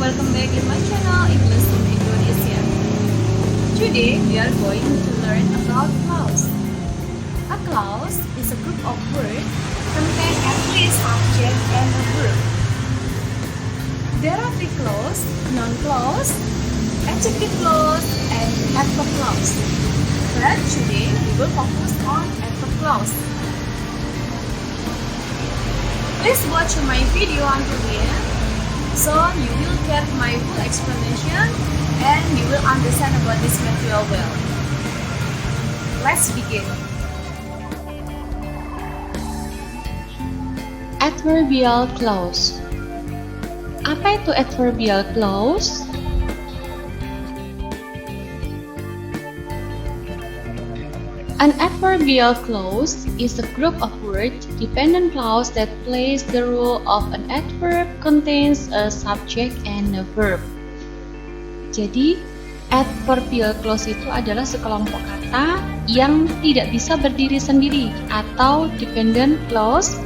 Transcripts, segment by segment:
welcome back in my channel English in Indonesia. Today we are going to learn about clause. A clause is a group of words containing at least subject and a verb. There are three clauses: noun clause, adjective clause, and adverb clause. But today we will focus on adverb clause. Please watch my video until the end, so you will get my full explanation and you will understand about this material well. Let's begin. Adverbial clause. Apa itu adverbial clause? An adverbial clause is a group of word-dependent clause that plays the role of an adverb, contains a subject and a verb. Jadi, adverbial clause itu adalah sekelompok kata yang tidak bisa berdiri sendiri atau dependent clause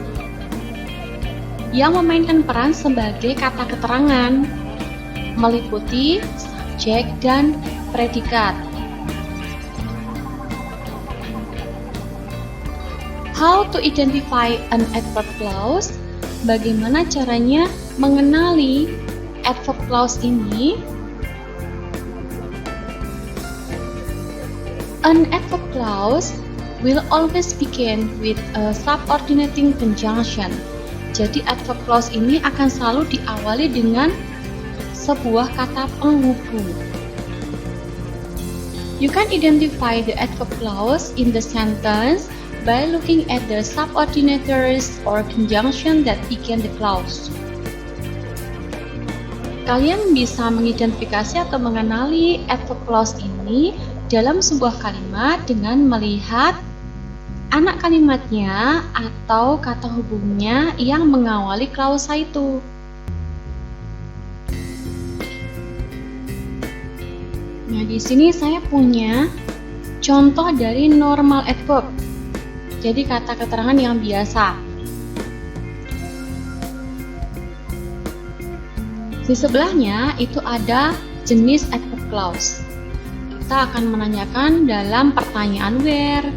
yang memainkan peran sebagai kata keterangan, meliputi subjek dan predikat. How to identify an adverb clause? Bagaimana caranya mengenali adverb clause ini? An adverb clause will always begin with a subordinating conjunction. Jadi adverb clause ini akan selalu diawali dengan sebuah kata penghubung. You can identify the adverb clause in the sentence by looking at the subordinators or conjunction that begin the clause. Kalian bisa mengidentifikasi atau mengenali adverb clause ini dalam sebuah kalimat dengan melihat anak kalimatnya atau kata hubungnya yang mengawali klausa itu. Nah, di sini saya punya contoh dari normal adverb. Jadi kata keterangan yang biasa. Di sebelahnya itu ada jenis adverb clause. Kita akan menanyakan dalam pertanyaan where,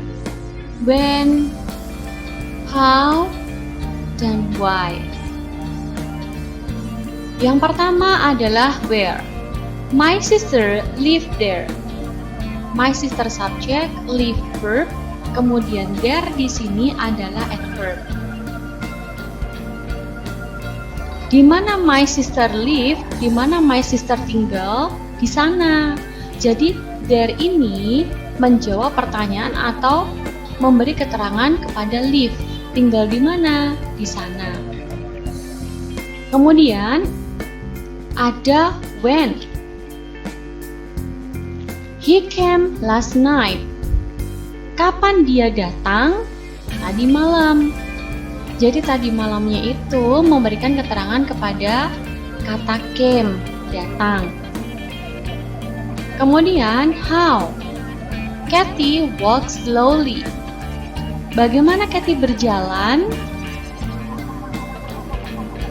when, how, dan why. Yang pertama adalah where. My sister lived there. My sister subject, live verb. Kemudian there di sini adalah adverb. Di mana my sister live, di mana my sister tinggal, di sana. Jadi there ini menjawab pertanyaan atau memberi keterangan kepada live, tinggal di mana, di sana. Kemudian ada when. He came last night. Kapan dia datang? Tadi malam. Jadi tadi malamnya itu memberikan keterangan kepada kata came, datang. Kemudian how. Kathy walks slowly. Bagaimana Kathy berjalan?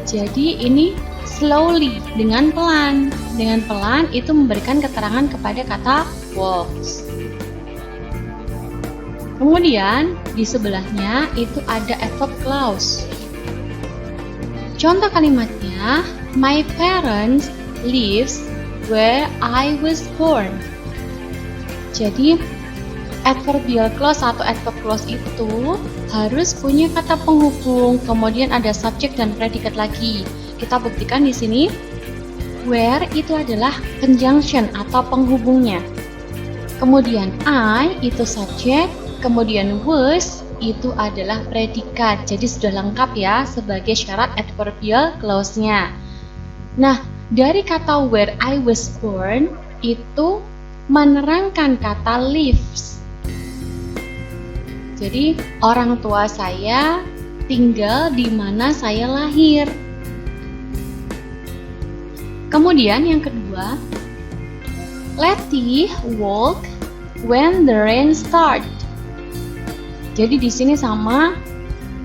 Jadi ini slowly, dengan pelan. Dengan pelan itu memberikan keterangan kepada kata walks. Kemudian di sebelahnya itu ada adverb clause. Contoh kalimatnya, my parents lives where I was born. Jadi adverbial clause atau adverb clause itu harus punya kata penghubung, kemudian ada subjek dan predikat lagi. Kita buktikan di sini. Where itu adalah conjunction atau penghubungnya. Kemudian I itu subjek, kemudian was itu adalah predikat. Jadi sudah lengkap ya sebagai syarat adverbial clause-nya. Nah, dari kata where I was born itu menerangkan kata lives. Jadi orang tua saya tinggal di mana saya lahir. Kemudian yang kedua, Letty walk when the rain start. Jadi di sini sama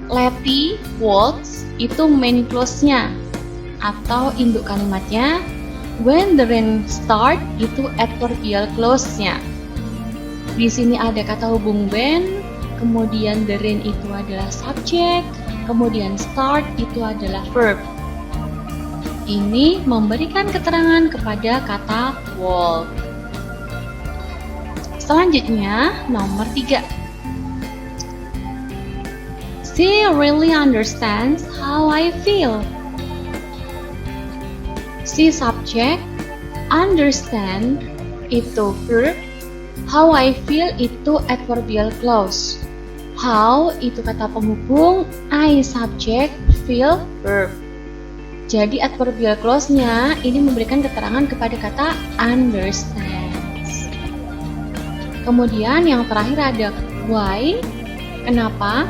Letty walks itu main clause-nya atau induk kalimatnya when the rain start itu adverbial clause-nya. Di sini ada kata hubung when, kemudian the rain itu adalah subject, kemudian start itu adalah verb. Ini memberikan keterangan kepada kata wall. Selanjutnya, nomor 3. She really understands how I feel. She subject, understand itu verb, how I feel itu adverbial clause. How itu kata penghubung, I subject, feel verb. Jadi adverbial clause-nya ini memberikan keterangan kepada kata understands. Kemudian yang terakhir ada why. Kenapa?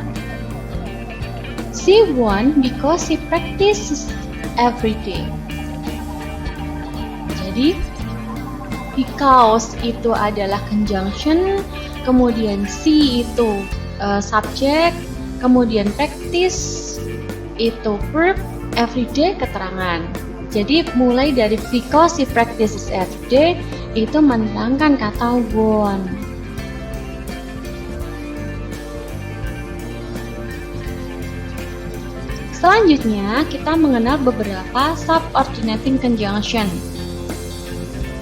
She won because she practices every day. Jadi because itu adalah conjunction, kemudian she itu subject, kemudian practice itu verb, everyday keterangan. Jadi mulai dari because she practices every day itu mendatangkan kata won. Selanjutnya kita mengenal beberapa subordinating conjunction.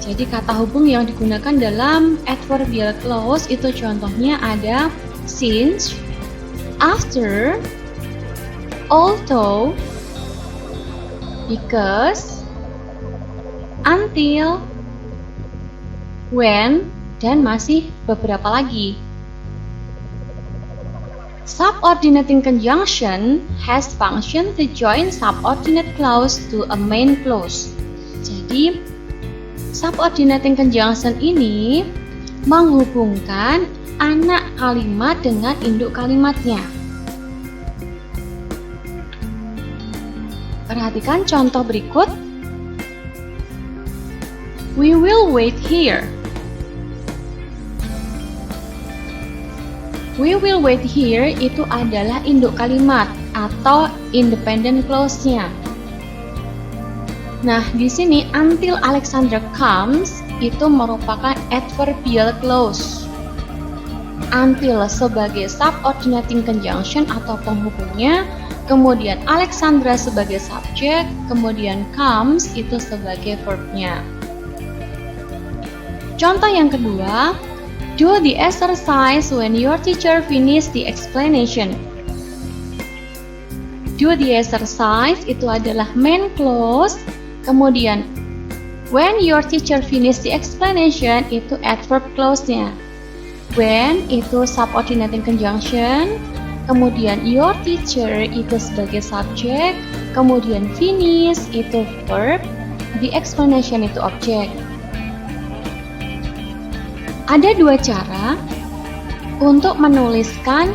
Jadi kata hubung yang digunakan dalam adverbial clause itu contohnya ada since, after, although, because, until, when, dan masih beberapa lagi. Subordinating conjunction has function to join subordinate clause to a main clause. Jadi, subordinating conjunction ini menghubungkan anak kalimat dengan induk kalimatnya. Perhatikan contoh berikut. We will wait here. We will wait here itu adalah induk kalimat atau independent clause-nya. Nah, di sini until Alexandra comes itu merupakan adverbial clause. Until sebagai subordinating conjunction atau penghubungnya, kemudian Alexandra sebagai subjek, kemudian comes itu sebagai verbnya. Contoh yang kedua, do the exercise when your teacher finish the explanation. Do the exercise itu adalah main clause, kemudian when your teacher finish the explanation itu adverb clause-nya. When itu subordinating conjunction, kemudian your teacher itu sebagai subjek, kemudian finish itu verb, the explanation itu objek. Ada dua cara untuk menuliskan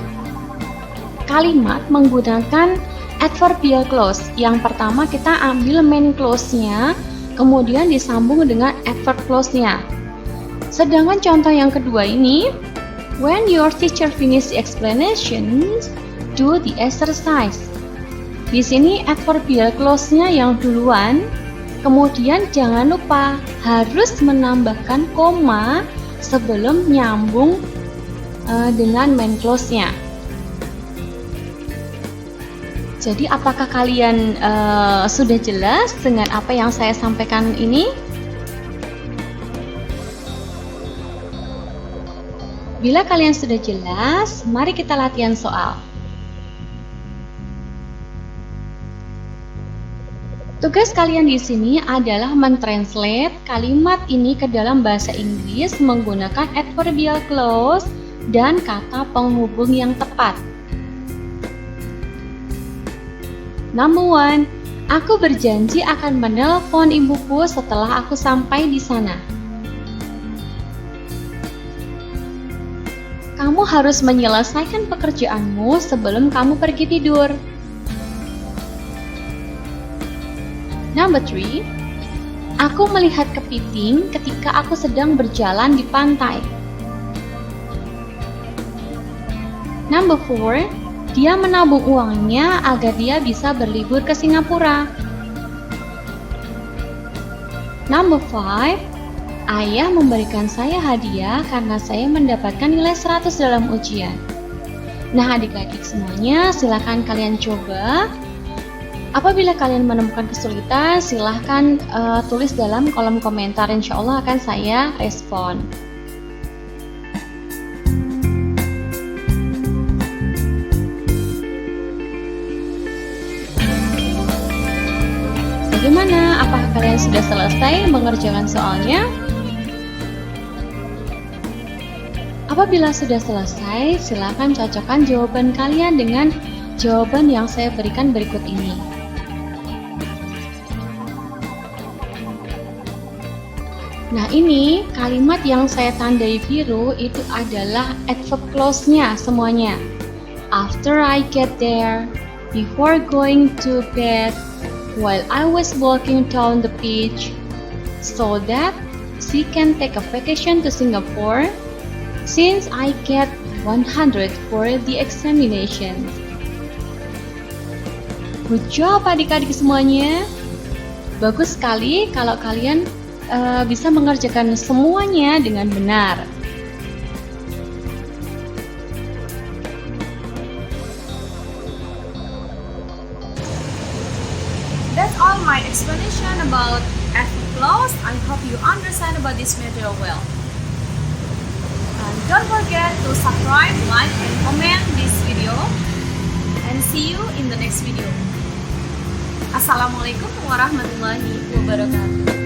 kalimat menggunakan adverbial clause. Yang pertama kita ambil main clause-nya, kemudian disambung dengan adverb clause-nya. Sedangkan contoh yang kedua ini, when your teacher finish the explanation, do the exercise. Di sini adverbial clause-nya yang duluan, kemudian jangan lupa harus menambahkan koma sebelum nyambung dengan main clause-nya. Jadi apakah kalian sudah jelas dengan apa yang saya sampaikan ini? Bila kalian sudah jelas, mari kita latihan soal. Tugas kalian di sini adalah mentranslate kalimat ini ke dalam bahasa Inggris menggunakan adverbial clause dan kata penghubung yang tepat. Number 1, aku berjanji akan menelpon ibuku setelah aku sampai di sana. Kamu harus menyelesaikan pekerjaanmu sebelum kamu pergi tidur. Number 3, aku melihat kepiting ketika aku sedang berjalan di pantai. Number 4, dia menabung uangnya agar dia bisa berlibur ke Singapura. Number 5, ayah memberikan saya hadiah karena saya mendapatkan nilai 100 dalam ujian. Nah, adik-adik semuanya, silakan kalian coba. Apabila kalian menemukan kesulitan, silahkan tulis dalam kolom komentar. Insya Allah akan saya respon. Bagaimana? Apakah kalian sudah selesai mengerjakan soalnya? Apabila sudah selesai, silakan cocokkan jawaban kalian dengan jawaban yang saya berikan berikut ini. Nah, ini kalimat yang saya tandai biru itu adalah adverb clause-nya semuanya. After I get there, before going to bed, while I was walking down the beach, so that she can take a vacation to Singapore, since I get 100 for the examination. Good job adik-adik semuanya. Bagus sekali kalau kalian bisa mengerjakan semuanya dengan benar. That's all my explanation about adverb clause. I hope you understand about this material well. And don't forget to subscribe, like, and comment this video. And see you in the next video. Assalamualaikum warahmatullahi wabarakatuh.